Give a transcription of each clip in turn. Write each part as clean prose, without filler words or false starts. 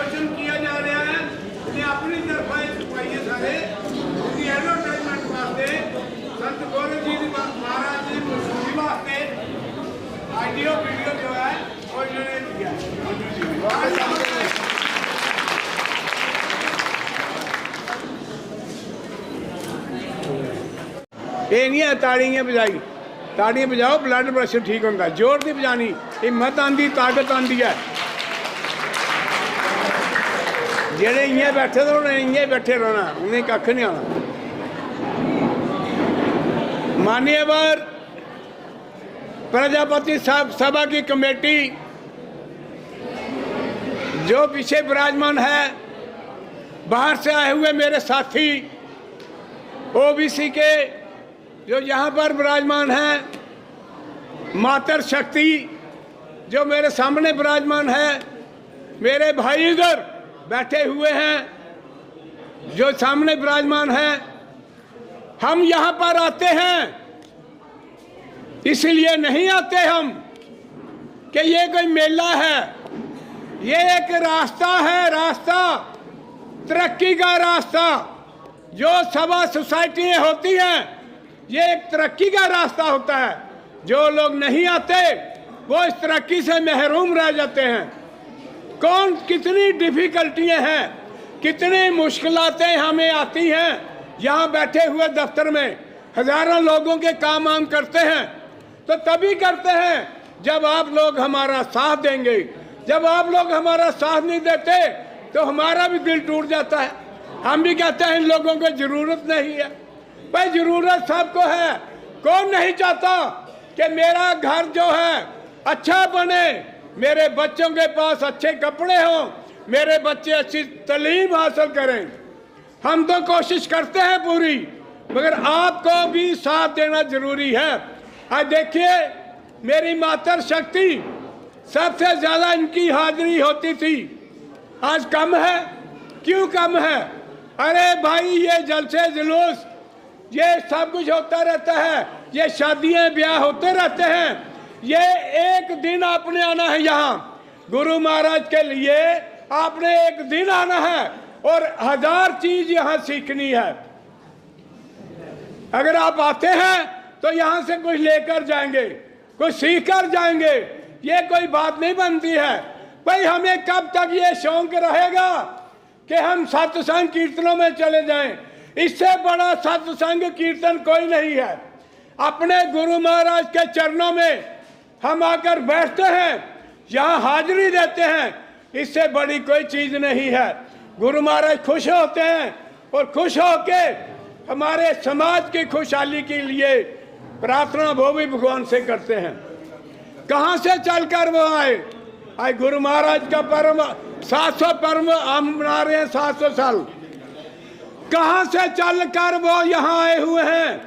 Promotion किया जा रहा है कि अपनी तरफा छुपाइए सारे उसकी एडवर्टाइजमेंट वास्ते संत गोरख जी महाराज जी मशहूरी वास्ते ऑडियो वीडियो जो है वो इन्होंने किया। ये नहीं है ताड़ियाँ बजाई, ताड़ियाँ बजाओ ब्लड प्रेशर ठीक होता, जोर नहीं बजानी, हिम्मत आती ताकत आती है। जेड़े इं बैठे तो उन्हें इं बैठे रहना, उन्हें कख नहीं आना। मान्यवर प्रजापति सभा की कमेटी जो पीछे विराजमान है, बाहर से आए हुए मेरे साथी ओबीसी के जो यहाँ पर विराजमान हैं, मातर शक्ति जो मेरे सामने विराजमान है, मेरे भाई इधर बैठे हुए हैं जो सामने विराजमान हैं। हम यहाँ पर आते हैं इसलिए नहीं आते हम कि ये कोई मेला है, ये एक रास्ता है, रास्ता तरक्की का रास्ता। जो सभा सोसाइटियाँ होती हैं ये एक तरक्की का रास्ता होता है। जो लोग नहीं आते वो इस तरक्की से महरूम रह जाते हैं। कौन कितनी डिफ़िकल्टियाँ हैं, कितनी मुश्किलातें हमें आती हैं। यहाँ बैठे हुए दफ्तर में हज़ारों लोगों के काम हम करते हैं तो तभी करते हैं जब आप लोग हमारा साथ देंगे। जब आप लोग हमारा साथ नहीं देते तो हमारा भी दिल टूट जाता है। हम भी कहते हैं इन लोगों को ज़रूरत नहीं है। भाई ज़रूरत सबको है। कौन नहीं चाहता कि मेरा घर जो है अच्छा बने, मेरे बच्चों के पास अच्छे कपड़े हों, मेरे बच्चे अच्छी तालीम हासिल करें। हम तो कोशिश करते हैं पूरी, मगर आपको भी साथ देना ज़रूरी है। आज देखिए मेरी मातर शक्ति सबसे ज़्यादा इनकी हाजिरी होती थी, आज कम है। क्यों कम है? अरे भाई ये जलसे जुलूस ये सब कुछ होता रहता है, ये शादियां ब्याह होते रहते हैं। ये एक दिन आपने आना है यहाँ गुरु महाराज के लिए, आपने एक दिन आना है और 1000 चीज यहाँ सीखनी है। अगर आप आते हैं तो यहाँ से कुछ लेकर जाएंगे, कुछ सीख कर जाएंगे। ये कोई बात नहीं बनती है। भाई हमें कब तक ये शौक रहेगा कि हम सत्संग कीर्तनों में चले जाएं? इससे बड़ा सत्संग कीर्तन कोई नहीं है। अपने गुरु महाराज के चरणों में हम आकर बैठते हैं, यहाँ हाजिरी देते हैं, इससे बड़ी कोई चीज़ नहीं है। गुरु महाराज खुश होते हैं और खुश होके हमारे समाज की खुशहाली के लिए प्रार्थना वो भी भगवान से करते हैं। कहाँ से चलकर वो आए? आज गुरु महाराज का पर्व 700 पर्व हम मना रहे हैं, 700 साल। कहाँ से चलकर वो यहाँ आए हुए हैं?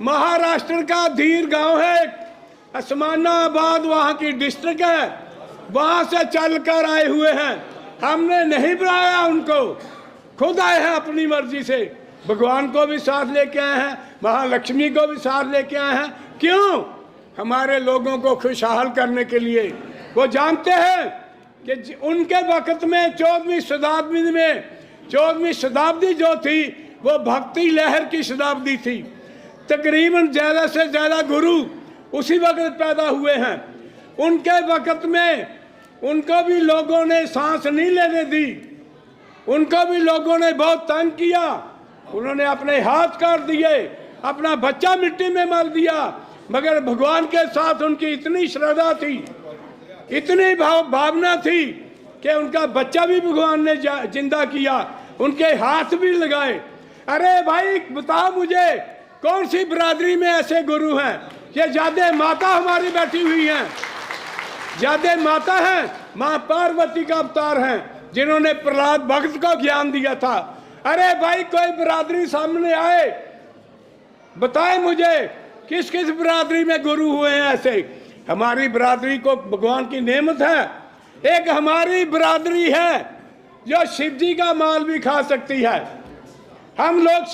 महाराष्ट्र का धीर गांव है, अस्मानाबाद वहाँ की डिस्ट्रिक्ट है, वहाँ से चलकर आए हुए हैं। हमने नहीं बुलाया उनको, खुद आए हैं अपनी मर्जी से। भगवान को भी साथ लेके आए हैं, महालक्ष्मी को भी साथ लेके आए हैं। क्यों? हमारे लोगों को खुशहाल करने के लिए। वो जानते हैं कि उनके वक्त में 14वीं शताब्दी में, 14वीं शताब्दी जो थी वो भक्ति लहर की शताब्दी थी। तकरीबन ज़्यादा से ज़्यादा गुरु उसी वक्त पैदा हुए हैं। उनके वक्त में उनको भी लोगों ने सांस नहीं लेने दी, उनको भी लोगों ने बहुत तंग किया। उन्होंने अपने हाथ काट दिए, अपना बच्चा मिट्टी में मार दिया, मगर भगवान के साथ उनकी इतनी श्रद्धा थी, इतनी भावना थी कि उनका बच्चा भी भगवान ने जिंदा किया, उनके हाथ भी लगाए। अरे भाई बताओ मुझे कौन सी बिरादरी में ऐसे गुरु हैं? ये जादे माता हमारी बैठी हुई हैं, जादे माता हैं, माँ पार्वती का अवतार हैं, जिन्होंने प्रहलाद भक्त को ज्ञान दिया था। अरे भाई कोई बिरादरी सामने आए, बताए मुझे किस किस बिरादरी में गुरु हुए हैं ऐसे। हमारी बिरादरी को भगवान की नेमत है। एक हमारी बिरादरी है जो शिव जी का माल भी खा सकती है। हम लोग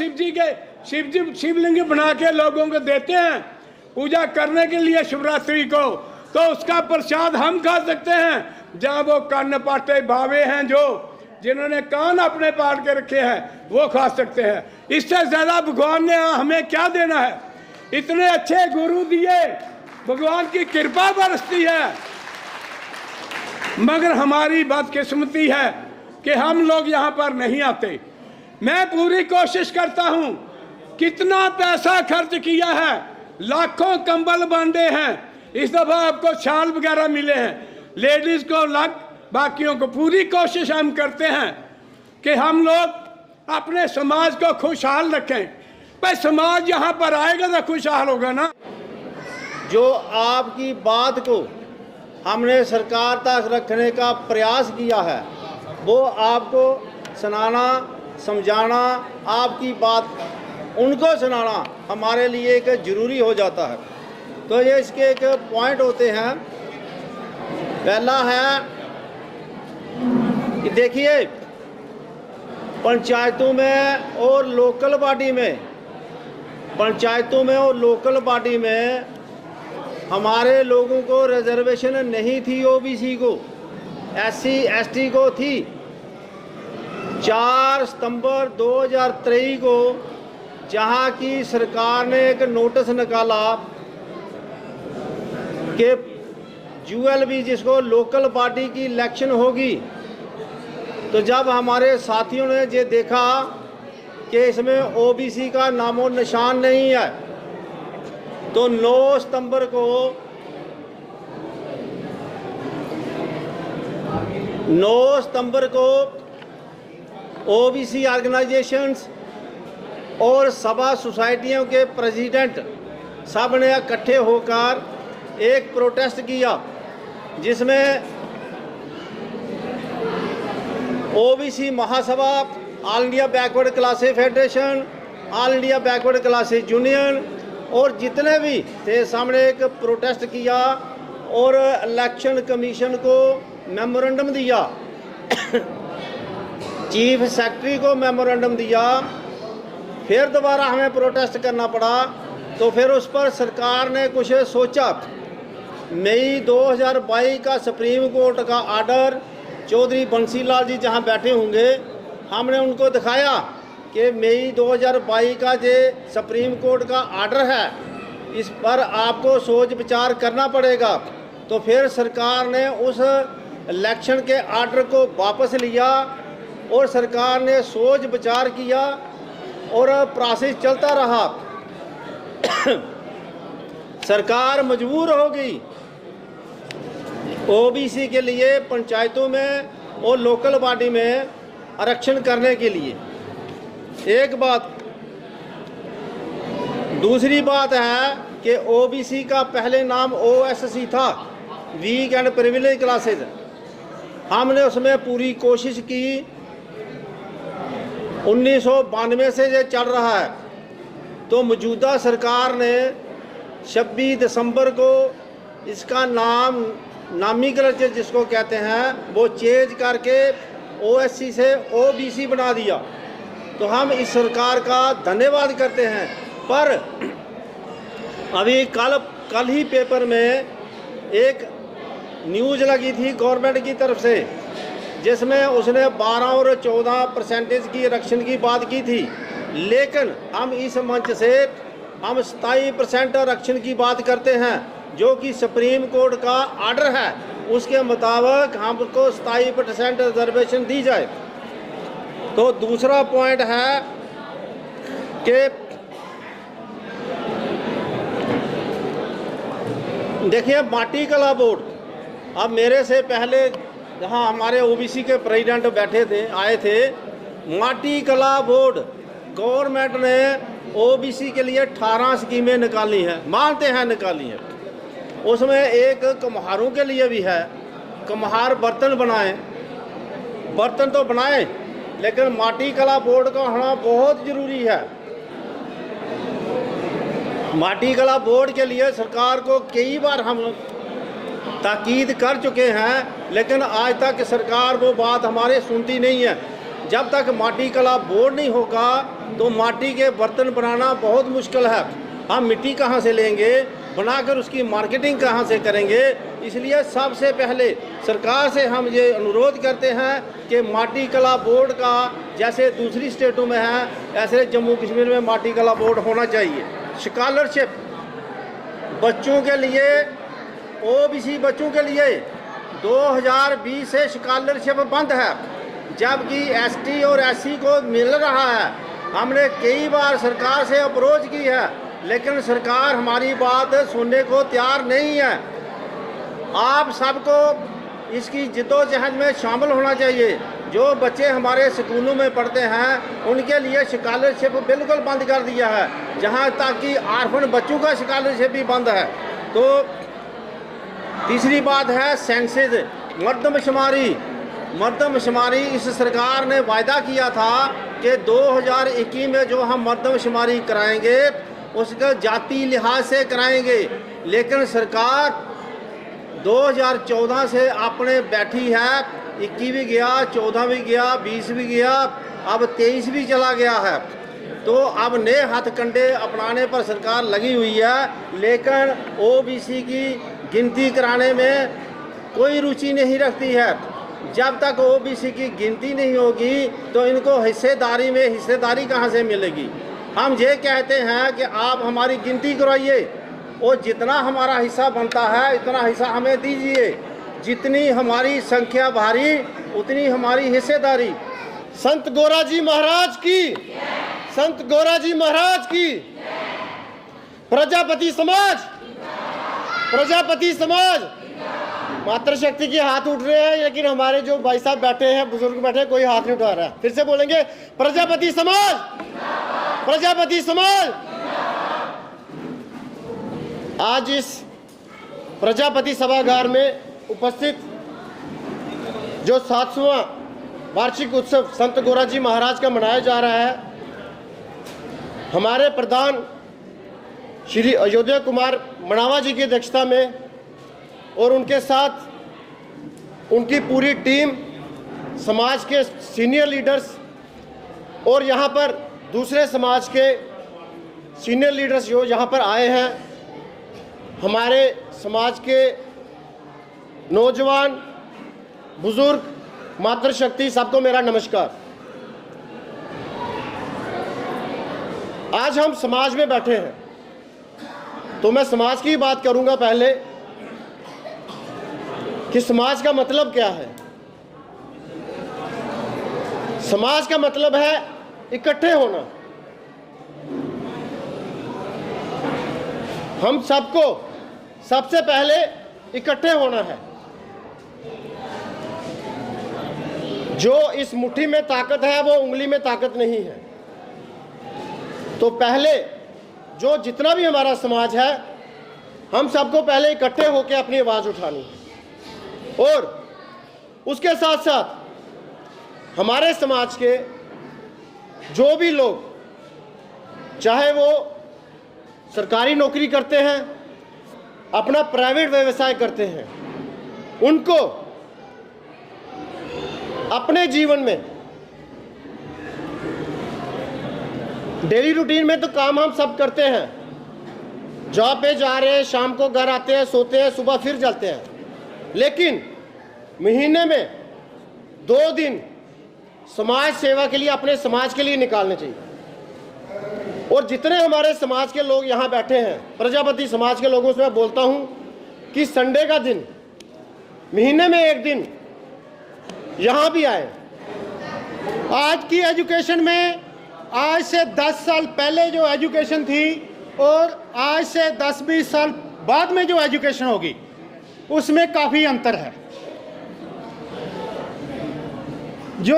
शिवलिंग बना के लोगों को देते हैं पूजा करने के लिए शिवरात्रि को, तो उसका प्रसाद हम खा सकते हैं। जहाँ वो कन्न पाटे भावे हैं जो जिन्होंने कान अपने पाट के रखे हैं वो खा सकते हैं। इससे ज़्यादा भगवान ने हमें क्या देना है? इतने अच्छे गुरु दिए, भगवान की कृपा बरसती है, मगर हमारी बदकिस्मती है कि हम लोग यहाँ पर नहीं आते। मैं पूरी कोशिश करता हूँ, कितना पैसा खर्च किया है, लाखों कंबल बांटे हैं, इस दफ़ा आपको शाल वगैरह मिले हैं, लेडीज़ को अलग, बाकियों को। पूरी कोशिश हम करते हैं कि हम लोग अपने समाज को खुशहाल रखें। भाई समाज यहाँ पर आएगा तो खुशहाल होगा ना। जो आपकी बात को हमने सरकार तक रखने का प्रयास किया है वो आपको सुनाना, समझाना, आपकी बात उनको सुनाना हमारे लिए एक ज़रूरी हो जाता है। तो ये इसके एक पॉइंट होते हैं। पहला है कि देखिए, पंचायतों में और लोकल बॉडी में, पंचायतों में और लोकल बॉडी में हमारे लोगों को रिजर्वेशन नहीं थी, ओबीसी को, एससी एसटी को थी। 4 सितंबर 2023 को जहां की सरकार ने एक नोटिस निकाला कि यूएलबी जिसको लोकल बॉडी की इलेक्शन होगी, तो जब हमारे साथियों ने ये देखा कि इसमें ओबीसी का नामो निशान नहीं है, तो 9 सितंबर को 9 सितंबर को ओबीसी ऑर्गेनाइजेशंस और सभा सोसाइटियों के प्रेसिडेंट सब ने इकट्ठे होकर एक प्रोटेस्ट किया, जिसमें OBC Mahasabha, all India backward classes federation, all India backward classes union और जितने भी थे सामने एक प्रोटेस्ट किया और इलेक्शन कमीशन को मेमोरेंडम दिया, चीफ सेक्रेटरी को मेमोरेंडम दिया। फिर दोबारा हमें प्रोटेस्ट करना पड़ा, तो फिर उस पर सरकार ने कुछ सोचा। मई 2022 का सुप्रीम कोर्ट का आर्डर, चौधरी बंसी लाल जी जहां बैठे होंगे, हमने उनको दिखाया कि मई 2022 का जो सुप्रीम कोर्ट का आर्डर है, इस पर आपको सोच विचार करना पड़ेगा। तो फिर सरकार ने उस इलेक्शन के आर्डर को वापस लिया और सरकार ने सोच विचार किया और प्रोसेस चलता रहा। सरकार मजबूर हो गई ओबीसी के लिए पंचायतों में और लोकल बॉडी में आरक्षण करने के लिए। एक बात। दूसरी बात है कि ओबीसी का पहले नाम ओएससी था, वीक एंड प्रिविलेज क्लासेज। हमने उसमें पूरी कोशिश की, 1992 से ये चल रहा है। तो मौजूदा सरकार ने 26 दिसंबर को इसका नाम, नामीकरण जिसको कहते हैं, वो चेंज करके ओएससी से ओबीसी बना दिया। तो हम इस सरकार का धन्यवाद करते हैं। पर अभी कल ही पेपर में एक न्यूज़ लगी थी गवर्नमेंट की तरफ से, जिसमें उसने 12 और 14% की आरक्षण की बात की थी। लेकिन हम इस मंच से हम 27% आरक्षण की बात करते हैं, जो कि सुप्रीम कोर्ट का आर्डर है, उसके मुताबिक हमको 27% रिजर्वेशन दी जाए। तो दूसरा पॉइंट है कि देखिए, माटी कला बोर्ड, अब मेरे से पहले जहां हमारे ओबीसी के प्रेसिडेंट बैठे थे, आए थे, माटी कला बोर्ड गवर्नमेंट ने ओबीसी के लिए 18 स्कीमें निकाली हैं, मानते हैं निकाली हैं। उसमें एक कुम्हारों के लिए भी है, कुम्हार बर्तन बनाएं, बर्तन तो बनाएं, लेकिन माटी कला बोर्ड का होना बहुत ज़रूरी है। माटी कला बोर्ड के लिए सरकार को कई बार हम ताकीद कर चुके हैं, लेकिन आज तक सरकार वो बात हमारे सुनती नहीं है। जब तक माटी कला बोर्ड नहीं होगा तो माटी के बर्तन बनाना बहुत मुश्किल है। हम मिट्टी कहाँ से लेंगे, बनाकर उसकी मार्केटिंग कहाँ से करेंगे? इसलिए सबसे पहले सरकार से हम ये अनुरोध करते हैं कि माटी कला बोर्ड का जैसे दूसरी स्टेटों में है, ऐसे जम्मू कश्मीर में माटी कला बोर्ड होना चाहिए। स्कॉलरशिप बच्चों के लिए, ओबीसी बच्चों के लिए 2020 से स्कॉलरशिप बंद है, जबकि एसटी और एससी को मिल रहा है। हमने कई बार सरकार से अप्रोच की है, लेकिन सरकार हमारी बात सुनने को तैयार नहीं है। आप सबको इसकी जिद्दोजहद में शामिल होना चाहिए। जो बच्चे हमारे स्कूलों में पढ़ते हैं उनके लिए स्कॉलरशिप बिल्कुल बंद कर दिया है, जहां तक कि आर्फन बच्चों का स्कॉलरशिप भी बंद है। तो तीसरी बात है सेंसस, मर्दमशुमारी। इस सरकार ने वायदा किया था कि 2021 में जो हम मर्दमशुमारी कराएंगे उसका जाति लिहाज से कराएंगे, लेकिन सरकार 2014 से अपने बैठी है। 21 भी गया, 14 भी गया, 20 भी गया, अब 23 भी चला गया है। तो अब नए हथकंडे अपनाने पर सरकार लगी हुई है, लेकिन ओबीसी की गिनती कराने में कोई रुचि नहीं रखती है। जब तक ओबीसी की गिनती नहीं होगी तो इनको हिस्सेदारी कहाँ से मिलेगी। हम ये कहते हैं कि आप हमारी गिनती कराइए और जितना हमारा हिस्सा बनता है इतना हिस्सा हमें दीजिए। जितनी हमारी संख्या भारी उतनी हमारी हिस्सेदारी। संत गोराजी महाराज की, संत गोराजी महाराज की। प्रजापति समाज, प्रजापति समाज। मातृशक्ति के हाथ उठ रहे हैं, लेकिन हमारे जो भाई साहब बैठे हैं, बुजुर्ग बैठे हैं, कोई हाथ नहीं उठा रहा है। फिर से बोलेंगे, प्रजापति समाज, प्रजापति समाज। आज इस प्रजापति सभागार में उपस्थित जो 7वां वार्षिक उत्सव संत गोराजी महाराज का मनाया जा रहा है, हमारे प्रधान श्री अयोध्या कुमार मनावा जी की अध्यक्षता में और उनके साथ उनकी पूरी टीम, समाज के सीनियर लीडर्स और यहाँ पर दूसरे समाज के सीनियर लीडर्स जो यहाँ पर आए हैं, हमारे समाज के नौजवान, बुजुर्ग, मातृशक्ति, सबको मेरा नमस्कार। आज हम समाज में बैठे हैं तो मैं समाज की बात करूंगा पहले कि समाज का मतलब क्या है। समाज का मतलब है इकट्ठे होना। हम सबको सबसे पहले इकट्ठे होना है। जो इस मुट्ठी में ताकत है वो उंगली में ताकत नहीं है। तो पहले जो जितना भी हमारा समाज है, हम सबको पहले इकट्ठे होकर अपनी आवाज़ उठानी है। और उसके साथ साथ हमारे समाज के जो भी लोग, चाहे वो सरकारी नौकरी करते हैं, अपना प्राइवेट व्यवसाय करते हैं, उनको अपने जीवन में डेली रूटीन में तो काम हम सब करते हैं। जॉब पे जा रहे हैं, शाम को घर आते हैं, सोते हैं, सुबह फिर चलते हैं, लेकिन महीने में 2 दिन समाज सेवा के लिए, अपने समाज के लिए निकालने चाहिए। और जितने हमारे समाज के लोग यहाँ बैठे हैं, प्रजापति समाज के लोगों से मैं बोलता हूँ कि संडे का दिन, महीने में 1 दिन यहाँ भी आए। आज की एजुकेशन में आज से 10 साल पहले जो एजुकेशन थी और आज से 10-20 साल बाद में जो एजुकेशन होगी उसमें काफ़ी अंतर है। जो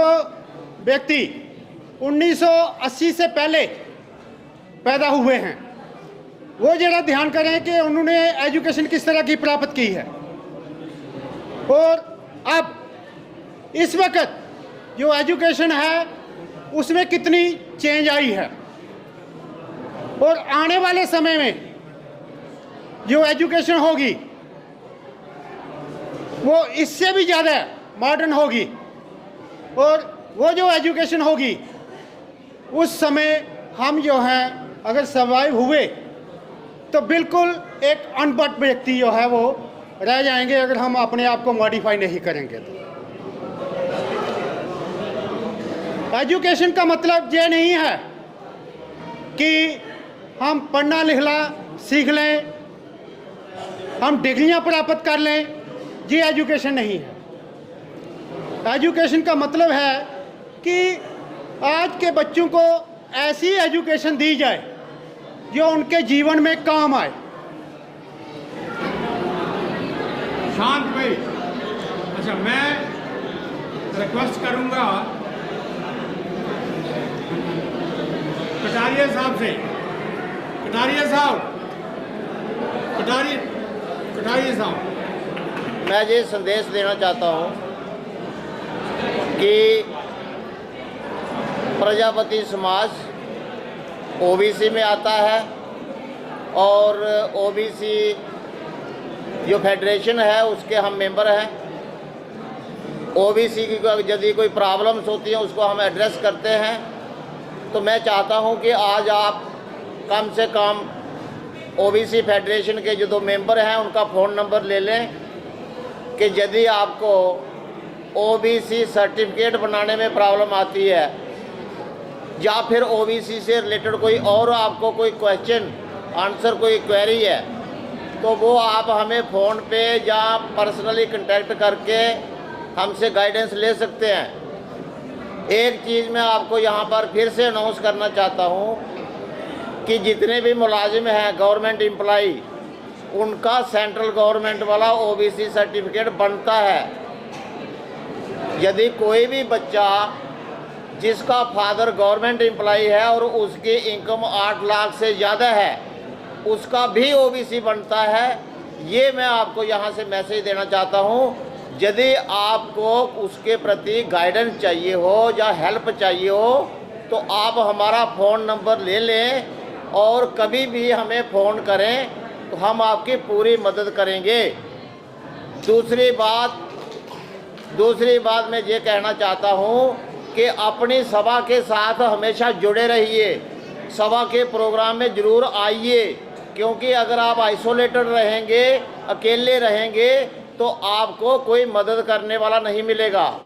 व्यक्ति 1980 से पहले पैदा हुए हैं वो जरा ध्यान करें कि उन्होंने एजुकेशन किस तरह की प्राप्त की है, और अब इस वक्त जो एजुकेशन है उसमें कितनी चेंज आई है, और आने वाले समय में जो एजुकेशन होगी वो इससे भी ज़्यादा मॉडर्न होगी। और वो जो एजुकेशन होगी उस समय हम जो हैं अगर सर्वाइव हुए तो बिल्कुल एक अनपढ़ व्यक्ति जो है वो रह जाएंगे अगर हम अपने आप को मॉडिफाई नहीं करेंगे तो। एजुकेशन का मतलब ये नहीं है कि हम पढ़ना लिखना सीख लें, हम डिग्रियां प्राप्त कर लें, ये एजुकेशन नहीं है। एजुकेशन का मतलब है कि आज के बच्चों को ऐसी एजुकेशन दी जाए जो उनके जीवन में काम आए। शांत भाई, अच्छा मैं रिक्वेस्ट करूंगा कटारिया साहब से, कटारिया साहब, कटारिया साहब, मैं ये संदेश देना चाहता हूँ कि प्रजापति समाज ओबीसी में आता है और ओबीसी जो फेडरेशन है उसके हम मेंबर हैं। ओबीसी की यदि कोई प्रॉब्लम्स होती हैं उसको हम एड्रेस करते हैं। तो मैं चाहता हूं कि आज आप कम से कम ओबीसी फेडरेशन के जो 2 मेंबर हैं उनका फ़ोन नंबर ले लें कि यदि आपको ओबीसी सर्टिफिकेट बनाने में प्रॉब्लम आती है या फिर ओबीसी से रिलेटेड कोई और आपको कोई क्वेश्चन आंसर कोई क्वेरी है तो वो आप हमें फ़ोन पे या पर्सनली कांटेक्ट करके हमसे गाइडेंस ले सकते हैं। एक चीज़ मैं आपको यहाँ पर फिर से अनाउंस करना चाहता हूँ कि जितने भी मुलाजिम हैं गवर्नमेंट एम्प्लॉई उनका सेंट्रल गवर्नमेंट वाला ओबीसी सर्टिफिकेट बनता है। यदि कोई भी बच्चा जिसका फादर गवर्नमेंट एम्प्लॉई है और उसकी इनकम 8 लाख से ज़्यादा है उसका भी ओबीसी बनता है। ये मैं आपको यहाँ से मैसेज देना चाहता हूँ। यदि आपको उसके प्रति गाइडेंस चाहिए हो या हेल्प चाहिए हो तो आप हमारा फ़ोन नंबर ले लें और कभी भी हमें फ़ोन करें तो हम आपकी पूरी मदद करेंगे। दूसरी बात मैं ये कहना चाहता हूँ कि अपनी सभा के साथ हमेशा जुड़े रहिए, सभा के प्रोग्राम में ज़रूर आइए, क्योंकि अगर आप आइसोलेटेड रहेंगे, अकेले रहेंगे तो आपको कोई मदद करने वाला नहीं मिलेगा।